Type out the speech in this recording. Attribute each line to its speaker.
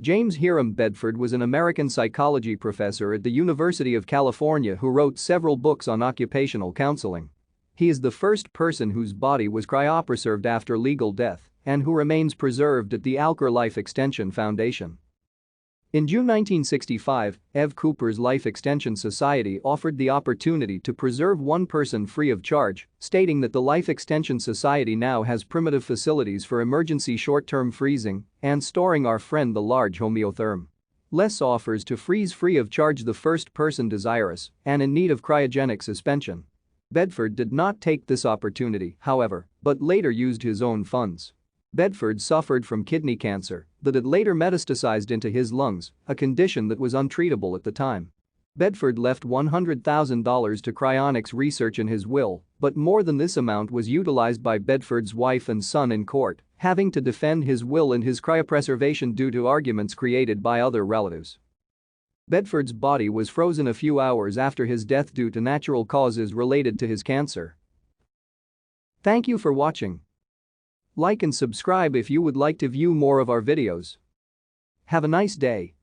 Speaker 1: James Hiram Bedford was an American psychology professor at the University of California who wrote several books on occupational counseling. He is the first person whose body was cryopreserved after legal death and who remains preserved at the Alcor Life Extension Foundation. In June 1965, Ev Cooper's Life Extension Society offered the opportunity to preserve one person free of charge, stating that the Life Extension Society now has primitive facilities for emergency short-term freezing and storing our friend the large homeotherm. Les offers to freeze free of charge the first person desirous and in need of cryogenic suspension. Bedford did not take this opportunity, however, but later used his own funds. Bedford suffered from kidney cancer that had later metastasized into his lungs, a condition that was untreatable at the time. Bedford left $100,000 to cryonics research in his will, but more than this amount was utilized by Bedford's wife and son in court, having to defend his will and his cryopreservation due to arguments created by other relatives. Bedford's body was frozen a few hours after his death due to natural causes related to his cancer. Thank you for watching. Like and subscribe if you would like to view more of our videos. Have a nice day.